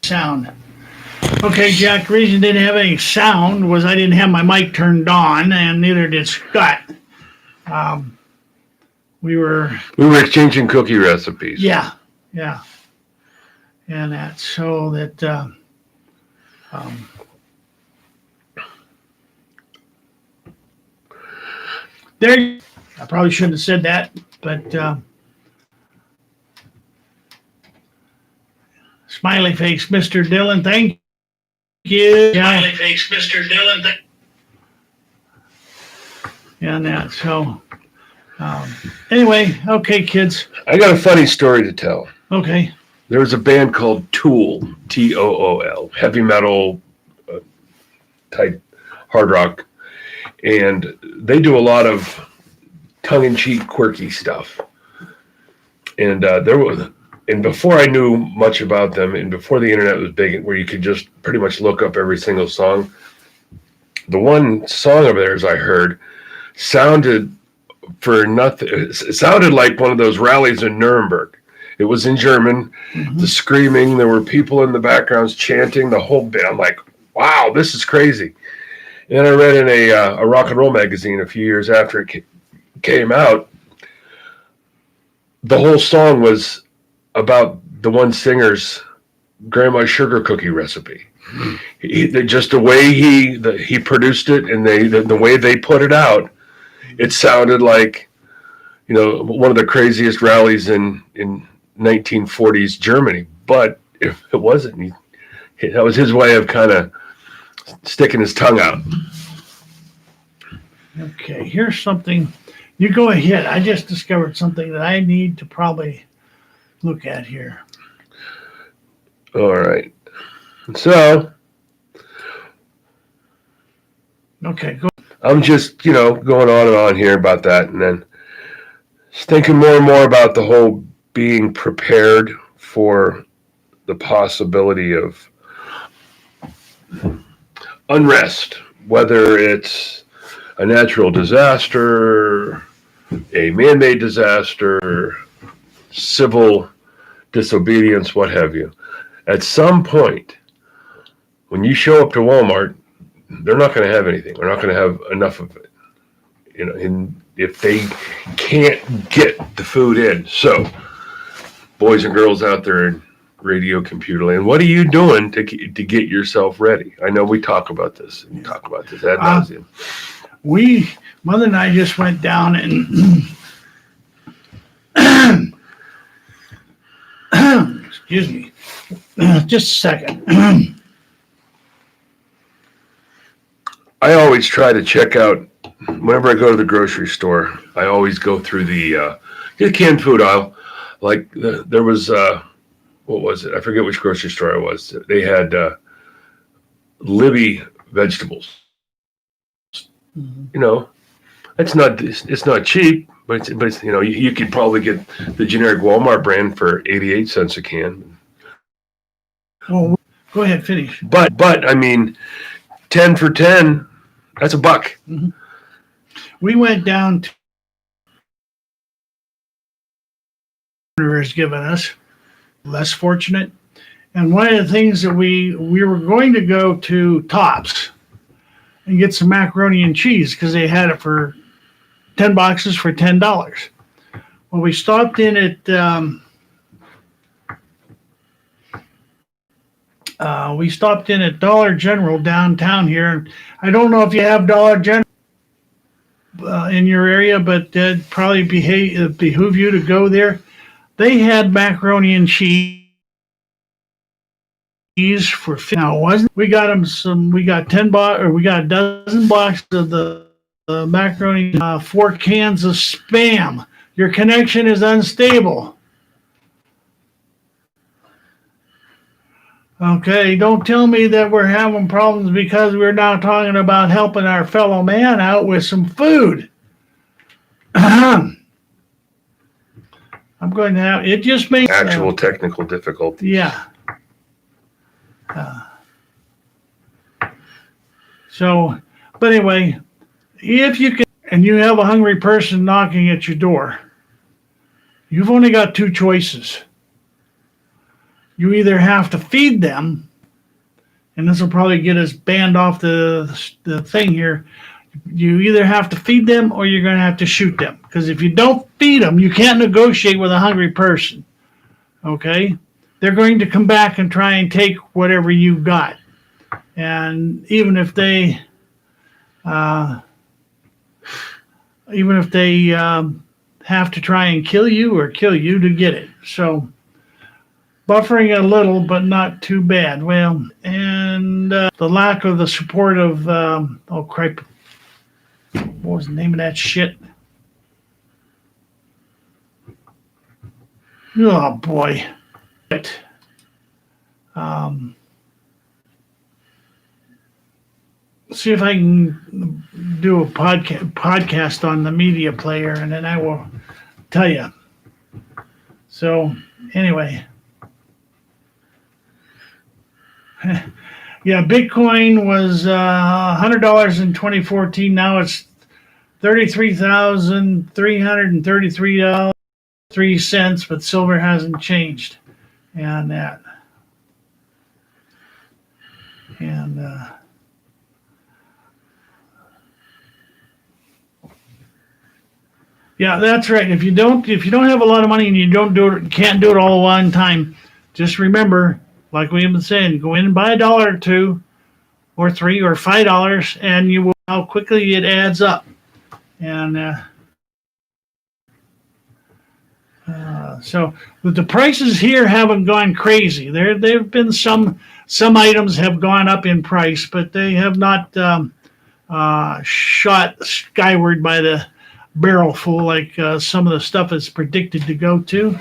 sound. Okay, Jack, the reason I didn't have any sound was I didn't have my mic turned on, and neither did Scott. We were exchanging cookie recipes. Yeah. And that, so that, there, I probably shouldn't have said that, but, smiley face, Mr. Dillon, thank you. Smiley face, Mr. Dillon. And that, so, anyway, okay, kids. I got a funny story to tell. Okay. There was a band called Tool, Tool, heavy metal type hard rock, and they do a lot of tongue-in-cheek, quirky stuff. And and before I knew much about them, and before the internet was big, where you could just pretty much look up every single song, the one song of theirs I heard sounded like one of those rallies in Nuremberg. It was in German, the screaming, there were people in the backgrounds chanting, the whole bit. I'm like, wow, this is crazy. And I read in a rock and roll magazine a few years after it came out, the whole song was about the one singer's grandma's sugar cookie recipe. Just the way he produced it, and the way they put it out, it sounded like, one of the craziest rallies in 1940s Germany. But if it wasn't, that was his way of kind of sticking his tongue out. Okay, here's something. You go ahead. I just discovered something that I need to probably look at here. All right. So. Okay, go. I'm just, going on and on here about that, and then just thinking more and more about the whole being prepared for the possibility of unrest, whether it's a natural disaster, a man-made disaster, civil disobedience, what have you. At some point, when you show up to Walmart, they're not going to have anything. They're not going to have enough of it. And if they can't get the food in. So, boys and girls out there in radio computer land, what are you doing to get yourself ready? I know we talk about this and talk about this ad nauseum. Mother and I just went down and excuse me, just a second. I always try to check out, whenever I go to the grocery store, I always go through the canned food aisle. Like there was, what was it? I forget which grocery store it was. They had Libby vegetables. It's not cheap, but it's you could probably get the generic Walmart brand for 88 cents a can. Well, go ahead, finish. But I mean, 10 for 10, that's $1. Mm-hmm. We went down to has given us, less fortunate. And one of the things that we were going to go to Tops and get some macaroni and cheese because they had it for 10 boxes for $10. Well, we stopped in at Dollar General downtown here. I don't know if you have Dollar General in your area, but it'd probably behoove you to go there. They had macaroni and cheese for now. Wasn't we got them some? We got 10 or we got a dozen boxes of the macaroni, 4 cans of Spam. Your connection is unstable. Okay, don't tell me that we're having problems because we're now talking about helping our fellow man out with some food. I'm going to have, it just makes... Actual technical difficulty. Yeah. So, but anyway, if you can, and you have a hungry person knocking at your door, you've only got 2 choices. you either have to feed them, and this will probably get us banned off the thing here. You either have to feed them or you're going to have to shoot them. Because if you don't feed them, you can't negotiate with a hungry person. Okay? They're going to come back and try and take whatever you got. And even if they have to try and kill you to get it. So buffering a little, but not too bad. Well, and the lack of the support of, oh crap, what was the name of that shit? Oh boy. See if I can do a podcast on the media player, and then I will tell you. So anyway. Yeah, Bitcoin was $100 in 2014. Now it's $33,333.03, but silver hasn't changed. And that. And yeah, that's right. If you don't have a lot of money and you can't do it all at one time, just remember, like we've been saying, go in and buy $1 or $2 or $3 or $5, and you will how quickly it adds up. And so the prices here haven't gone crazy. There've been some items have gone up in price, but they have not shot skyward by the barrel full like some of the stuff is predicted to go to,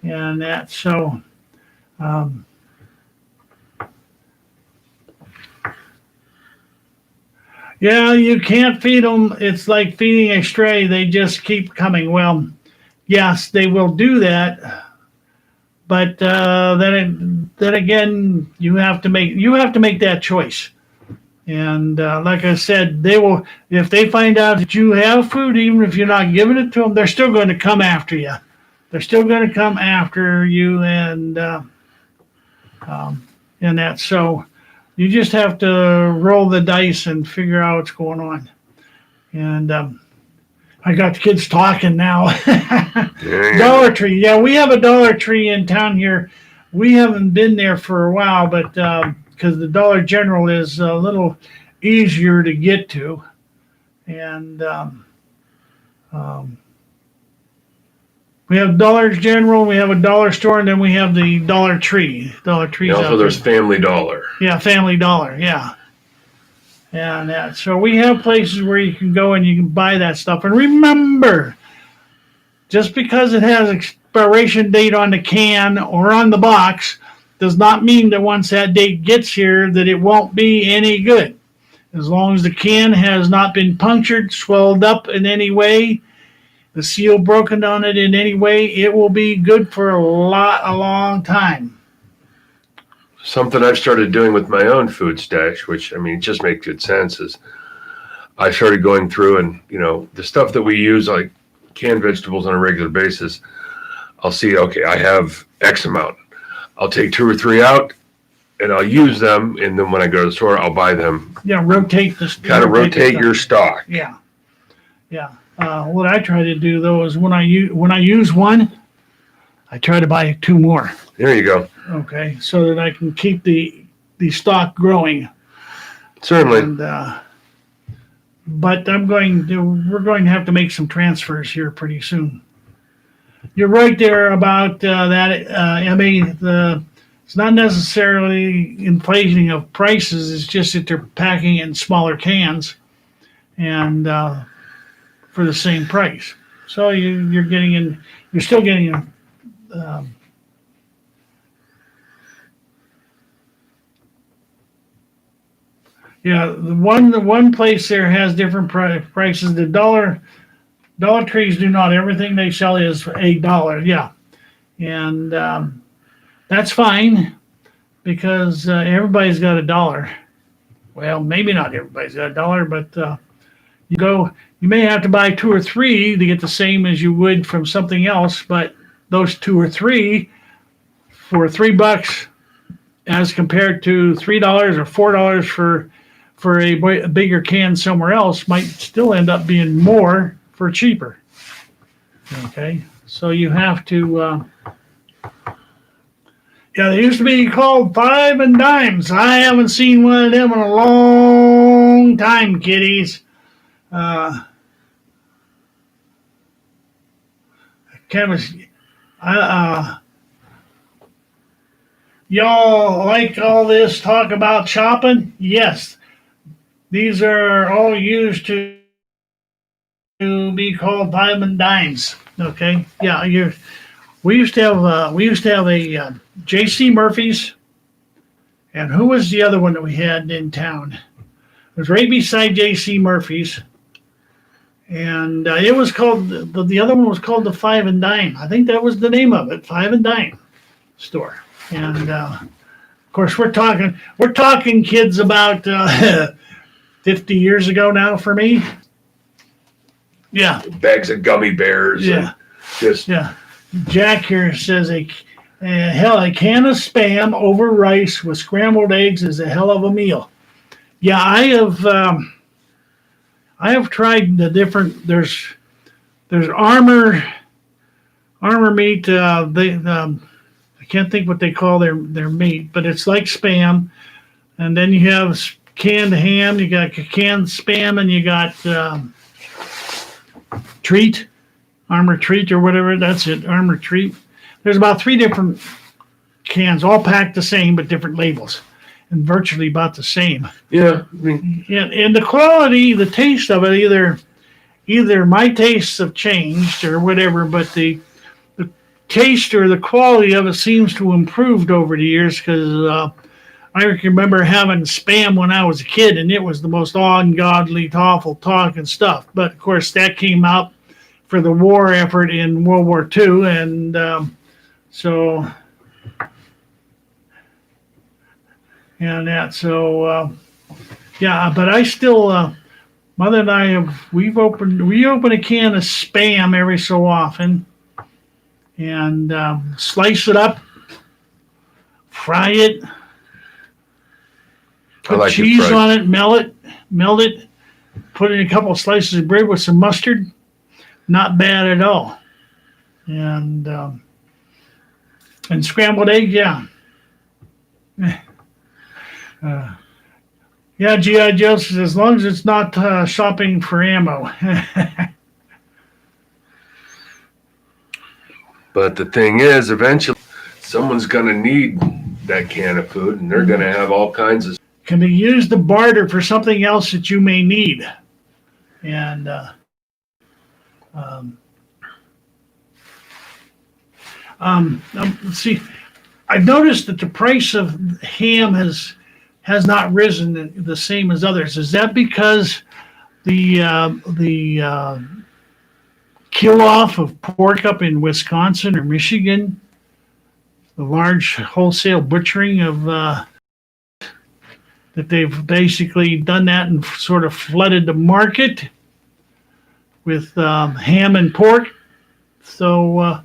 and that so. Yeah, you can't feed them. It's like feeding a stray. They just keep coming. Well, yes, they will do that, but then again, you have to make that choice. And like I said, they will, if they find out that you have food, even if you're not giving it to them, they're still going to come after you. They're still going to come after you, and that. So you just have to roll the dice and figure out what's going on. And I got the kids talking now. Dollar Tree. Yeah, we have a Dollar Tree in town here. We haven't been there for a while, but because the Dollar General is a little easier to get to. And we have Dollar General, we have a dollar store, and then we have the Dollar Tree. Dollar Tree's also, there's Family Dollar. Yeah, Family Dollar, yeah. And so we have places where you can go and you can buy that stuff. And remember, just because it has expiration date on the can or on the box does not mean that once that date gets here that it won't be any good. As long as the can has not been punctured, swelled up in any way, the seal broken on it in any way, it will be good for a long time. Something I've started doing with my own food stash, which, I mean, just makes good sense, is I started going through and, the stuff that we use, like canned vegetables on a regular basis, I'll see, okay, I have X amount. I'll take 2 or 3 out and I'll use them. And then when I go to the store, I'll buy them. Yeah, rotate your stock. Yeah. Yeah. What I try to do though is when I use one, I try to buy 2 more. There you go. Okay, so that I can keep the stock growing. Certainly. And, but we're going to have to make some transfers here pretty soon. You're right there about that. I mean, it's not necessarily inflation of prices. It's just that they're packing in smaller cans, and for the same price. So you're still getting yeah, the one place there has different prices. The Dollar Trees do not. Everything they sell is $1. Yeah, and that's fine because everybody's got $1. Well, maybe not everybody's got $1, but you may have to buy 2 or 3 to get the same as you would from something else. But those 2 or 3 for $3 as compared to $3 or $4 for a bigger can somewhere else might still end up being more for cheaper. Okay, so you have to. Yeah, they used to be called 5 and dimes. I haven't seen one of them in a long time, kiddies. Chemist, y'all like all this talk about shopping? Yes, these are all used to be called 5 and dimes. Okay, yeah, we used to have a J.C. Murphy's, and who was the other one that we had in town? It was right beside J.C. Murphy's, and it was called the other one was called the 5 and Dime. I think that was the name of it, 5 and Dime store. And of course, we're talking kids about 50 years ago now for me. Yeah, Bags of gummy bears. yeah, Just yeah. Jack here says a can of Spam over rice with scrambled eggs is a hell of a meal. Yeah, I have tried the different. There's armor meat. I can't think what they call their meat, but it's like Spam. And then you have canned ham. You got canned Spam, and you got treat, armor treat or whatever. That's it, armor treat. There's about 3 different cans, all packed the same but different labels, and virtually about the same. yeah, I mean, And the quality, the taste of it, either my tastes have changed or whatever, but the taste or the quality of it seems to have improved over the years because I remember having Spam when I was a kid, and it was the most ungodly, awful talking stuff. But of course, that came out for the war effort in World War II, and so yeah. But I still, Mother and I we open a can of Spam every so often, and slice it up, fry it. Put like cheese on it, melt it, put in a couple of slices of bread with some mustard. Not bad at all. And scrambled egg, yeah. Yeah, G.I. Joe says, as long as it's not shopping for ammo. but the thing is, eventually, someone's going to need that can of food, and they're going to have all kinds of. Can be used to barter for something else that you may need. And let's see. I've noticed that the price of ham has not risen the same as others. Is that because the kill off of pork up in Wisconsin or Michigan, the large wholesale butchering of that they've basically done that and sort of flooded the market with ham and pork. So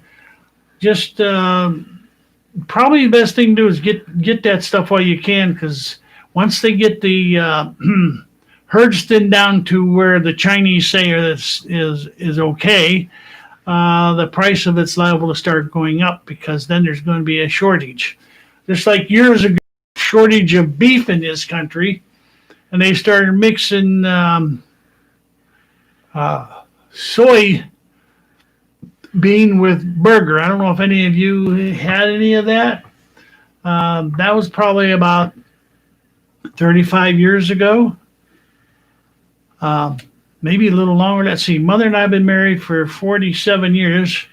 just probably the best thing to do is get that stuff while you can, because once they get the herds thinned down to where the Chinese say is okay, the price of it's liable to start going up, because then there's going to be a shortage. Just like years ago, shortage of beef in this country, and they started mixing soy bean with burger. I don't know if any of you had any of that. That was probably about 35 years ago. Maybe a little longer. Let's see. Mother and I have been married for 47 years.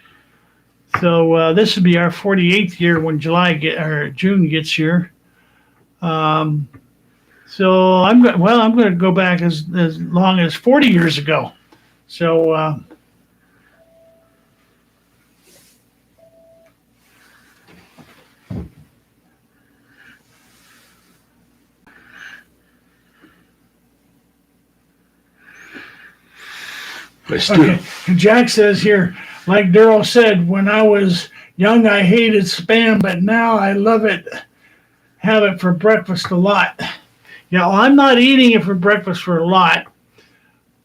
So this would be our 48th year when June gets here. So I'm going to go back as long as 40 years ago. So okay. Jack says here, like Daryl said, when I was Young, I hated Spam, but now I love it. Have it for breakfast a lot. Yeah, well, I'm not eating it for breakfast for a lot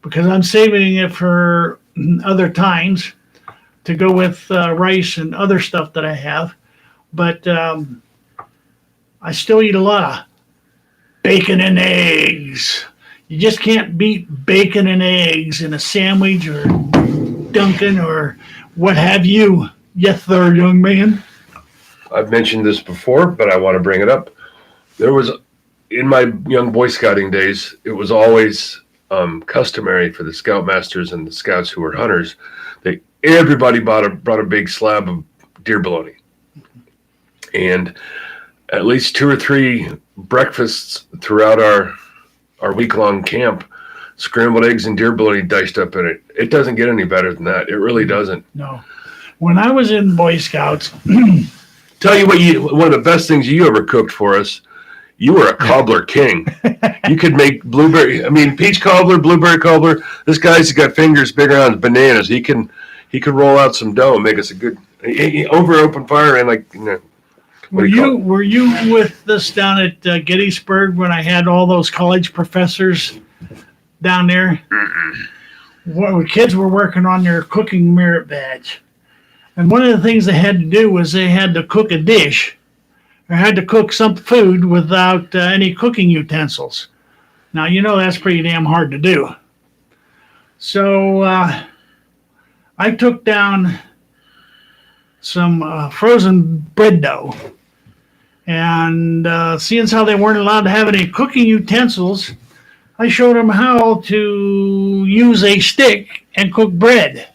because I'm saving it for other times to go with rice and other stuff that I have. But I still eat a lot of bacon and eggs. You just can't beat bacon and eggs in a sandwich or Dunkin' or what have you, yes, sir, young man. I've mentioned this before, but I want to bring it up. There was, in my young Boy Scouting days, it was always customary for the Scoutmasters and the Scouts who were hunters. Everybody brought a big slab of deer bologna, and at least 2 or 3 breakfasts throughout our week-long camp, scrambled eggs and deer bologna diced up in it. It doesn't get any better than that. It really doesn't. No. When I was in Boy Scouts, tell you what, one of the best things you ever cooked for us, you were a cobbler king. You could make peach cobbler, blueberry cobbler. This guy's got fingers bigger on bananas. He can roll out some dough and make us a good over open fire and Were you with us down at Gettysburg when I had all those college professors down there? Well, kids were working on their cooking merit badge. And one of the things they had to do was they had to cook a dish or had to cook some food without any cooking utensils. Now, that's pretty damn hard to do. So I took down some frozen bread dough. And seeing how they weren't allowed to have any cooking utensils, I showed them how to use a stick and cook bread.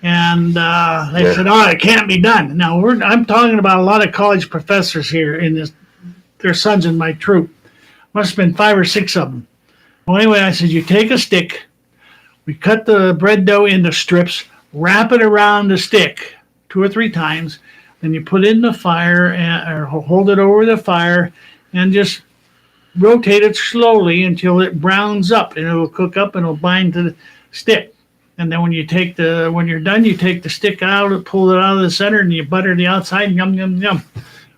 And they said, "Oh, it can't be done." Now I'm talking about a lot of college professors here in this. Their sons in my troop. Must have been 5 or 6 of them. Well, anyway, I said, you take a stick, we cut the bread dough into strips, wrap it around the stick 2 or 3 times, then you put it in the fire or hold it over the fire and just rotate it slowly until it browns up, and it'll cook up and it'll bind to the stick. And then when you're done, you take the stick out, pull it out of the center, and you butter the outside. And yum yum yum.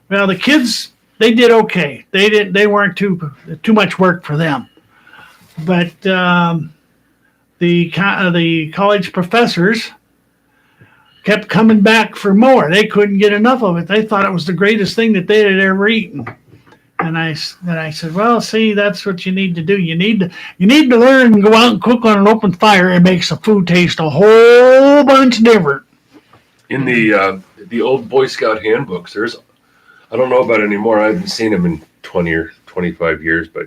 Well, the kids, they did okay. They weren't too much work for them. But the college professors kept coming back for more. They couldn't get enough of it. They thought it was the greatest thing that they had ever eaten. And I said, well, see, that's what you need to do. You need to learn and go out and cook on an open fire. It makes the food taste a whole bunch different. In the old Boy Scout handbooks, I don't know about it anymore. I haven't seen them in 20 or 25 years, but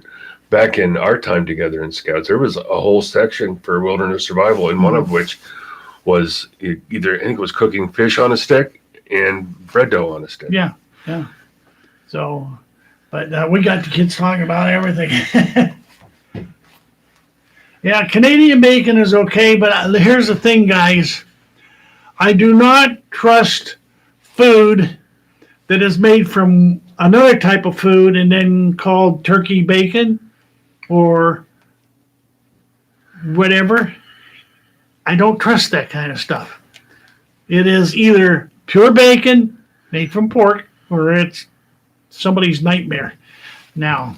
back in our time together in Scouts, there was a whole section for wilderness survival, and one of which was either, I think it was cooking fish on a stick and bread dough on a stick. Yeah. So, but we got the kids talking about everything. Yeah, Canadian bacon is okay, but here's the thing, guys. I do not trust food that is made from another type of food and then called turkey bacon or whatever. I don't trust that kind of stuff. It is either pure bacon made from pork or it's somebody's nightmare. Now,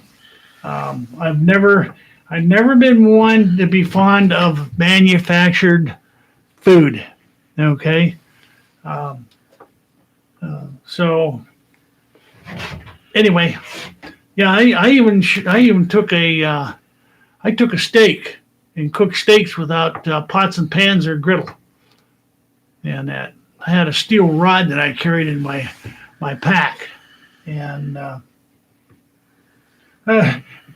I've never been one to be fond of manufactured food. Okay. So anyway, yeah, I even took a steak and cooked steaks without pots and pans or griddle, and that I had a steel rod that I carried in my pack, and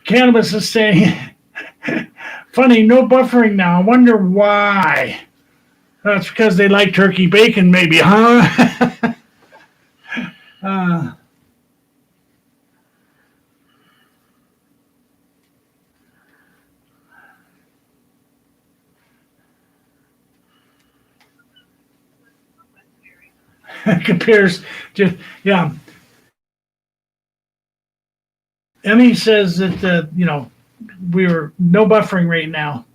Cannabis is saying, funny, no buffering now. I wonder why. That's because they like turkey bacon, maybe, huh? Compares just, yeah. Emmy says that, we were no buffering right now.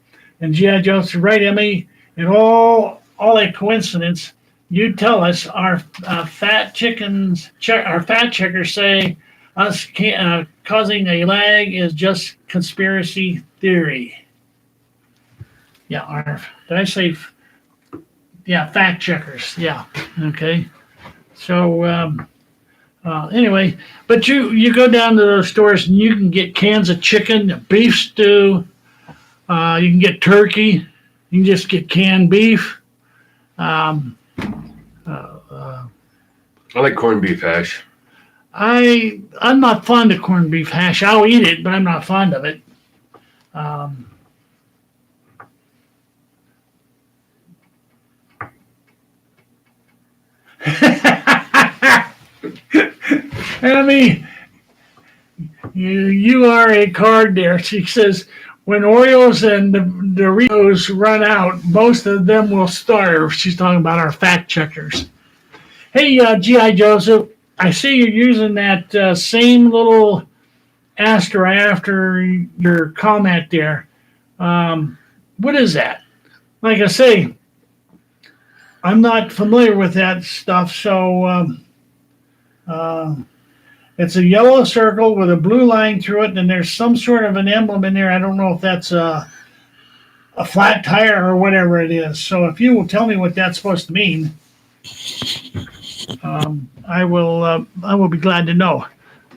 And G.I. Jones said, right, Emmy, it all a coincidence You tell us. Our fat chickens, our fat checkers say us causing a lag is just conspiracy theory. Yeah, did I say? Yeah, fact checkers. Yeah. Okay. So anyway, but you go down to those stores and you can get cans of chicken, beef stew. You can get turkey. You can just get canned beef. Um, I like corned beef hash. I'm not fond of corned beef hash. I'll eat it, but I'm not fond of it. Um, I mean, you are a card there. She says when Oreos and the Doritos run out, most of them will starve. She's talking about our fact checkers. Hey, GI Joseph, I see you're using that same little asterisk after your comment there. What is that? Like I say, I'm not familiar with that stuff, so uh, it's a yellow circle with a blue line through it, and there's some sort of an emblem in there. I don't know if that's a flat tire or whatever it is. So if you will tell me what that's supposed to mean, I will be glad to know.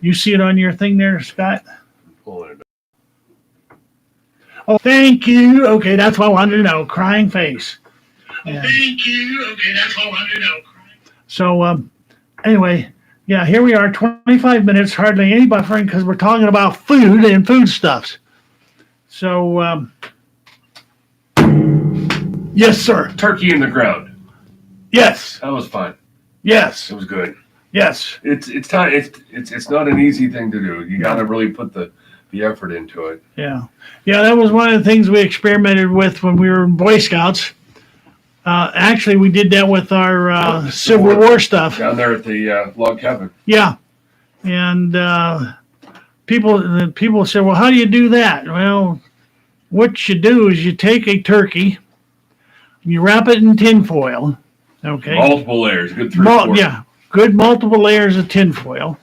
You see it on your thing there, Scott? Oh, thank you. Okay, that's what I wanted to know. Crying face. Yeah. Thank you. Okay, that's what I wanted to know. So anyway, yeah, here we are, 25 minutes, hardly any buffering because we're talking about food and foodstuffs. So yes, sir. Turkey in the ground. Yes. That was fun. Yes. It was good. Yes. It's not an easy thing to do. You got to really put the effort into it. Yeah. Yeah, that was one of the things we experimented with when we were in Boy Scouts. Actually, we did that with our Civil War stuff. Down there at the log cabin. Yeah. And people say, well, how do you do that? Well, what you do is you take a turkey, you wrap it in tin foil. Okay. Multiple layers. Good 3 or 4. Yeah. Good multiple layers of tin foil.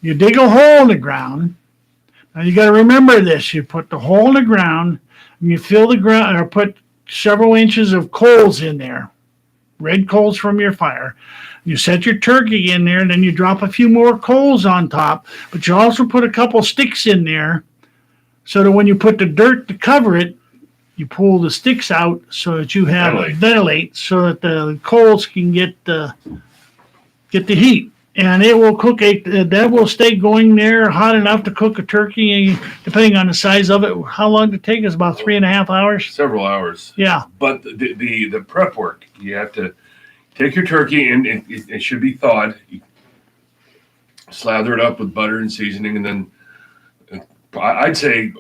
You dig a hole in the ground. Now you got to remember this. You put the hole in the ground, and you fill the ground, or put several inches of coals in there, red coals from your fire. You set your turkey in there, and then you drop a few more coals on top. But you also put a couple sticks in there, so that when you put the dirt to cover it, you pull the sticks out so that you have ventilate, so that the coals can get the heat. And it will cook that will stay going there hot enough to cook a turkey, depending on the size of it. How long did it take us? About 3.5 hours? Several hours. Yeah. But the prep work, you have to take your turkey, and it should be thawed. You slather it up with butter and seasoning, and then I'd say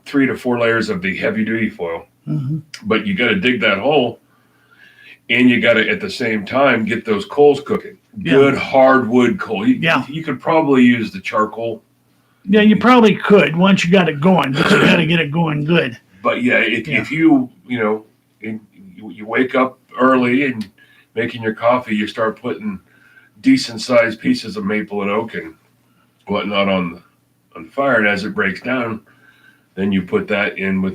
3 to 4 layers of the heavy duty foil. Mm-hmm. But you got to dig that hole, and you got to at the same time get those coals cooking. Good hardwood coal. You could probably use the charcoal. Yeah, you probably could once you got it going, but you got to get it going good. But yeah, if you wake up early and making your coffee, you start putting decent sized pieces of maple and oak and whatnot on the fire, and as it breaks down, then you put that in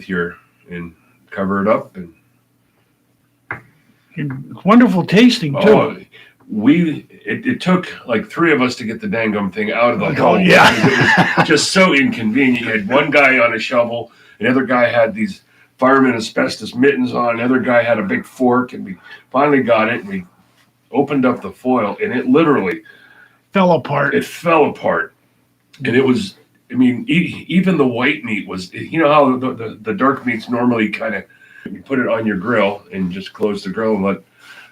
and cover it up, and wonderful tasting too. It took like 3 of us to get the dangum thing out of the hole. Oh, yeah. It was just so inconvenient. You had one guy on a shovel, another guy had these fireman asbestos mittens on, another guy had a big fork, and we finally got it, and we opened up the foil, and it literally fell apart. It fell apart. And it was, I mean, even the white meat was, you know how the dark meats normally kind of, you put it on your grill and just close the grill and let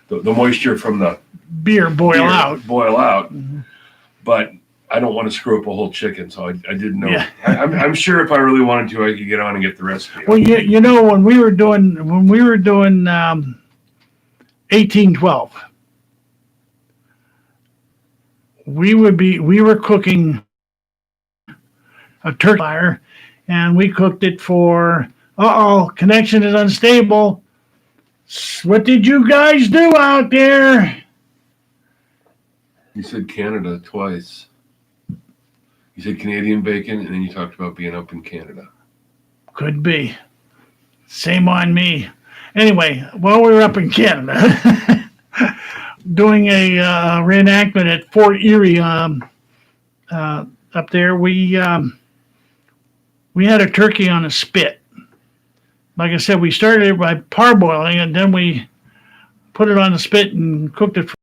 the moisture from the beer boil out. Mm-hmm. But I don't want to screw up a whole chicken, so I didn't know. Yeah. I'm sure if I really wanted to, I could get on and get the recipe. Well, you know, when we were doing 1812, we were cooking a turkey fire, and we cooked it for. Connection is unstable. What did you guys do out there? You said Canada twice. You said Canadian bacon, and then you talked about being up in Canada. Could be. Same on me. Anyway, while we were up in Canada, doing a reenactment at Fort Erie up there, we had a turkey on a spit. Like I said, we started it by parboiling, and then we put it on the spit and cooked it for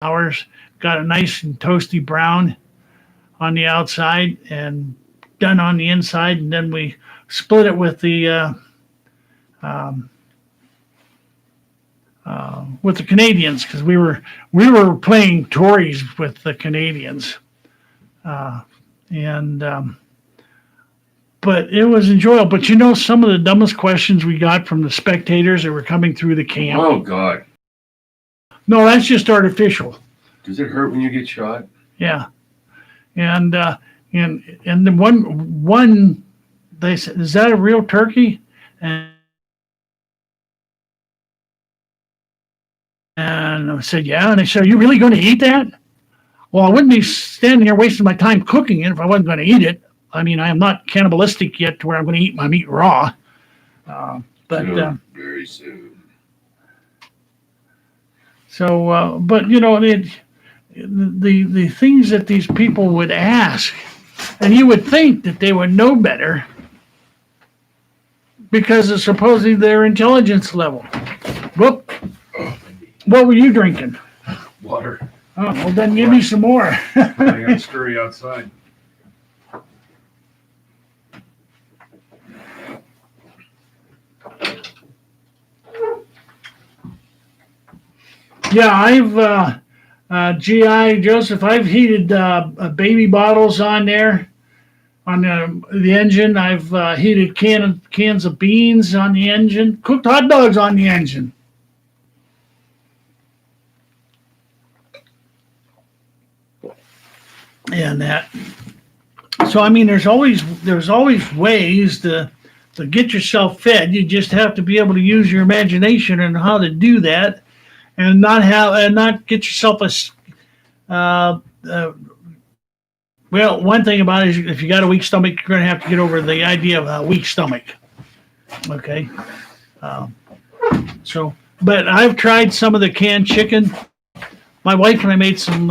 hours. Got a nice and toasty brown on the outside and done on the inside, and then we split it with the Canadians, because we were playing Tories with the Canadians, but it was enjoyable. But you know, some of the dumbest questions we got from the spectators that were coming through the camp. Oh God! No, that's just artificial. Does it hurt when you get shot? Yeah, and the one they said, "Is that a real turkey?" And I said, "Yeah." And they said, "Are you really going to eat that?" Well, I wouldn't be standing here wasting my time cooking it if I wasn't going to eat it. I mean, I am not cannibalistic yet to where I'm going to eat my meat raw. But very soon. So, but you know, the things that these people would ask, and you would think that they would know better because of supposedly their intelligence level. Whoop. What were you drinking? Water. Oh, well, then give me some more. I got to scurry outside. Yeah, I've GI Joseph. I've heated baby bottles on there on the engine. I've heated cans of beans on the engine. Cooked hot dogs on the engine. And that. So I mean, there's always ways to get yourself fed. You just have to be able to use your imagination and how to do that. And not get yourself well, one thing about it is if you got a weak stomach, you're going to have to get over the idea of a weak stomach. Okay. But I've tried some of the canned chicken. My wife and I made some,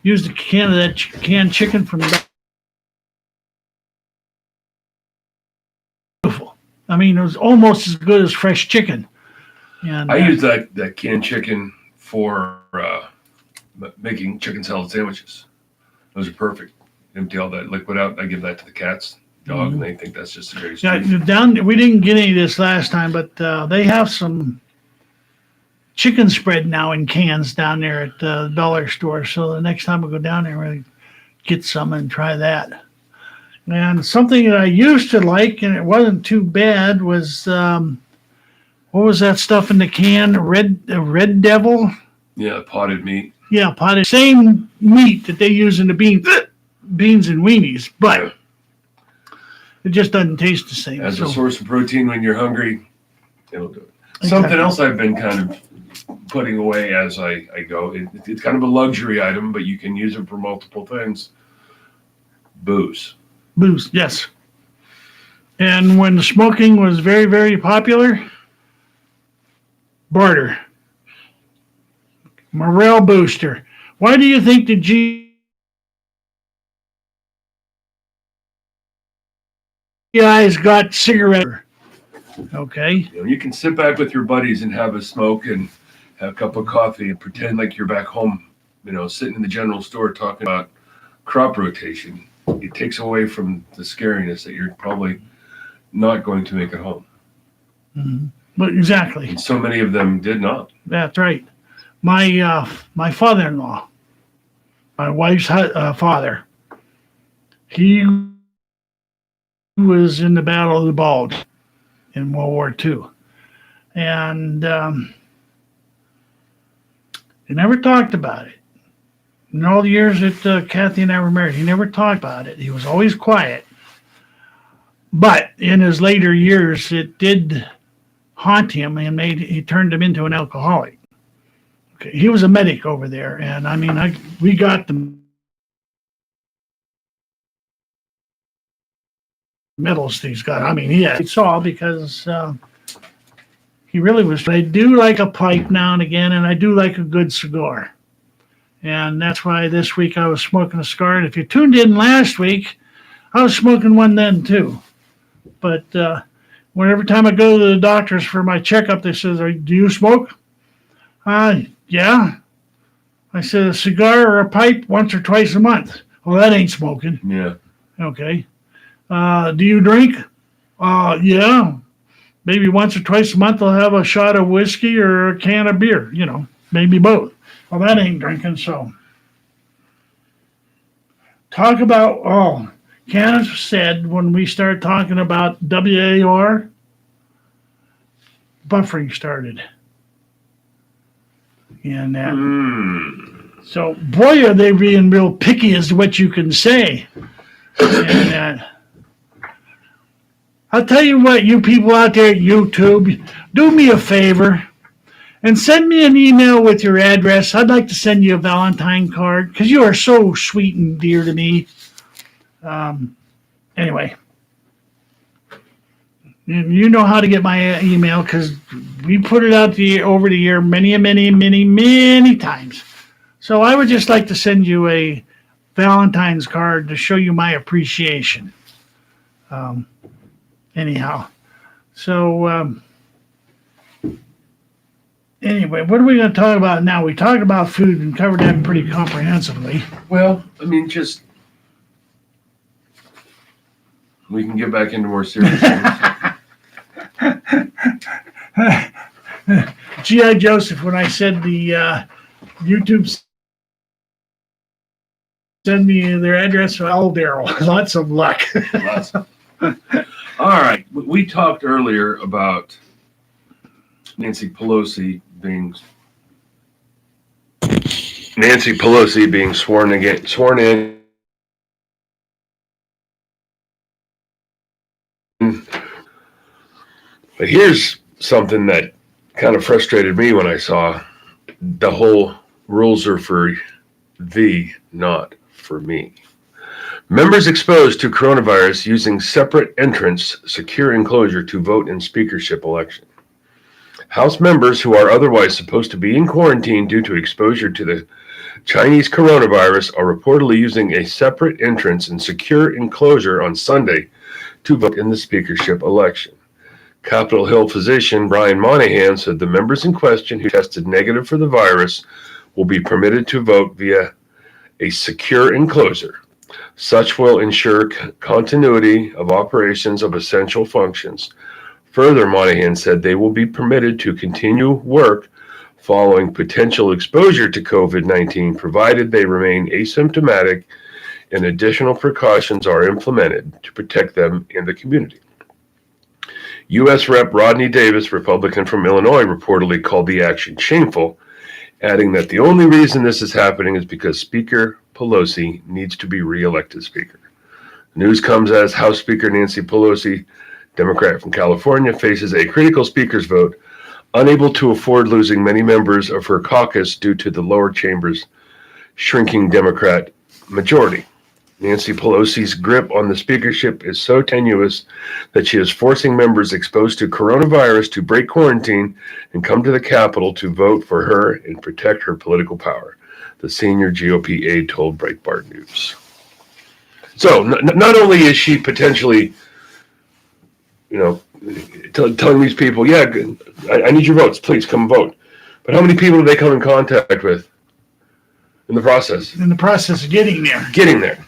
used a can of that canned chicken from beautiful. I mean, it was almost as good as fresh chicken. And, I use that canned chicken for making chicken salad sandwiches. Those are perfect. Empty all that liquid out. I give that to the cats, dog, and they think that's just the greatest. Yeah, we didn't get any of this last time, but they have some chicken spread now in cans down there at the dollar store. So the next time we go down there, we'll get some and try that. And something that I used to like, and it wasn't too bad, was what was that stuff in the can? Red Devil? Yeah, potted meat. Yeah, potted. Same meat that they use in the beans and weenies, but it just doesn't taste the same. As a source of protein when you're hungry, it'll do it. Exactly. Something else I've been kind of putting away as I go. It's kind of a luxury item, but you can use it for multiple things. Booze. Booze, yes. And when smoking was very, very popular, barter. Morale booster. Why do you think the GIs got cigarette? Okay. You can sit back with your buddies and have a smoke and have a cup of coffee and pretend like you're back home, sitting in the general store talking about crop rotation. It takes away from the scariness that you're probably not going to make it home. Mm-hmm. But exactly. And so many of them did not. That's right. My father-in-law, my wife's father, he was in the Battle of the Bulge in World War II. And he never talked about it. In all the years that Kathy and I were married, he never talked about it. He was always quiet. But in his later years, it did haunt him and he turned him into an alcoholic. Okay, he was a medic over there, and I mean, we got the medals he's got. I mean, it's all because he really was. I do like a pipe now and again, and I do like a good cigar. And that's why this week I was smoking a cigar. And if you tuned in last week, I was smoking one then too. But every time I go to the doctors for my checkup, they says, "Do you smoke?" Yeah. I said, "A cigar or a pipe once or twice a month." Well, that ain't smoking. Yeah. Okay. Do you drink? Yeah. Maybe once or twice a month I'll have a shot of whiskey or a can of beer, maybe both. Well, that ain't drinking, so. Talk about, Candace said when we started talking about WAR, buffering started. And so, boy, are they being real picky as to what you can say. And I'll tell you what, you people out there at YouTube, do me a favor and send me an email with your address. I'd like to send you a Valentine card because you are so sweet and dear to me. Anyway, you know how to get my email because we put it out over the year many times. So I would just like to send you a Valentine's card to show you my appreciation. Anyhow, so anyway, what are we going to talk about now? We talked about food and covered that pretty comprehensively. Well, I mean, just we can get back into more serious things. G.I. Joseph, when I said the YouTube send me their address, oh, Daryl, lots of luck. Lots. All right. We talked earlier about Nancy Pelosi being sworn in. But here's something that kind of frustrated me when I saw the whole rules are for thee, not for me. Members exposed to coronavirus using separate entrance, secure enclosure to vote in speakership election. House members who are otherwise supposed to be in quarantine due to exposure to the Chinese coronavirus are reportedly using a separate entrance and secure enclosure on Sunday to vote in the speakership election. Capitol Hill physician Brian Monahan said the members in question who tested negative for the virus will be permitted to vote via a secure enclosure. Such will ensure continuity of operations of essential functions. Further, Monahan said they will be permitted to continue work following potential exposure to COVID-19, provided they remain asymptomatic and additional precautions are implemented to protect them and the community. U.S. Rep. Rodney Davis, Republican from Illinois, reportedly called the action shameful, adding that the only reason this is happening is because Speaker Pelosi needs to be re-elected Speaker. News comes as House Speaker Nancy Pelosi, Democrat from California, faces a critical speaker's vote, unable to afford losing many members of her caucus due to the lower chamber's shrinking Democrat majority. Nancy Pelosi's grip on the speakership is so tenuous that she is forcing members exposed to coronavirus to break quarantine and come to the Capitol to vote for her and protect her political power, the senior GOP aide told Breitbart News. So not only is she potentially, telling these people, yeah, I need your votes, please come vote. But how many people do they come in contact with in the process? In the process of getting there.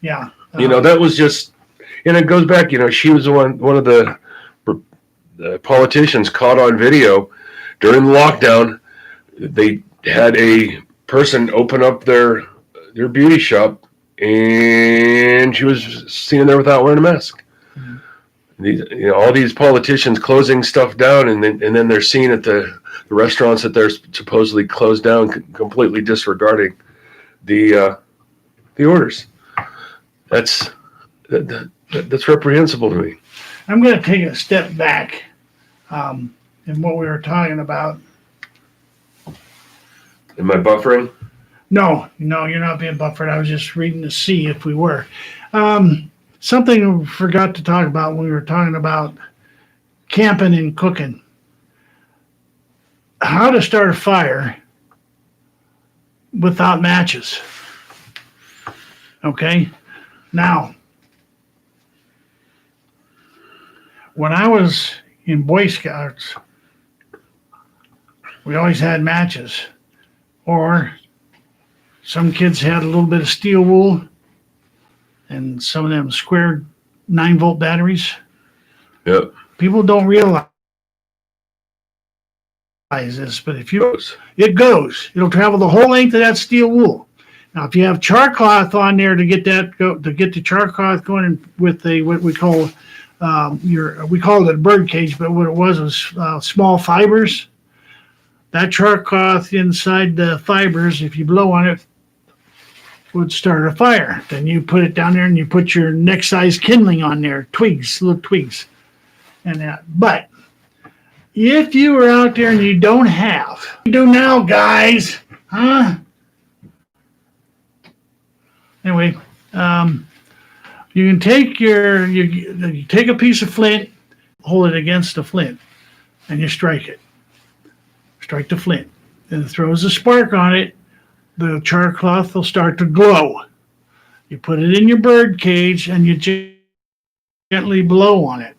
Yeah. That was just, and it goes back, she was one of the politicians caught on video during the lockdown. They had a person open up their beauty shop and she was seen there without wearing a mask. Mm-hmm. All these politicians closing stuff down and then they're seen at the restaurants that they're supposedly closed down, completely disregarding the orders. That's reprehensible to me. I'm going to take a step back in what we were talking about. Am I buffering? No, you're not being buffered. I was just reading to see if we were. Something we forgot to talk about when we were talking about camping and cooking. How to start a fire without matches. Okay? Now, when I was in Boy Scouts, we always had matches. Or some kids had a little bit of steel wool and some of them square 9-volt batteries. Yep. People don't realize this, but it goes. It'll travel the whole length of that steel wool. Now, if you have char cloth on there to get the char cloth going with what we call we call it a bird cage, but what it was small fibers. That char cloth inside the fibers, if you blow on it, would start a fire. Then you put it down there and you put your neck size kindling on there, little twigs, and that. But if you were out there and you don't have, what do you do now, guys? Huh? Anyway, you can take you take a piece of flint, hold it against the flint, and you strike it. Strike the flint. Then it throws a spark on it. The char cloth will start to glow. You put it in your bird cage and you gently blow on it.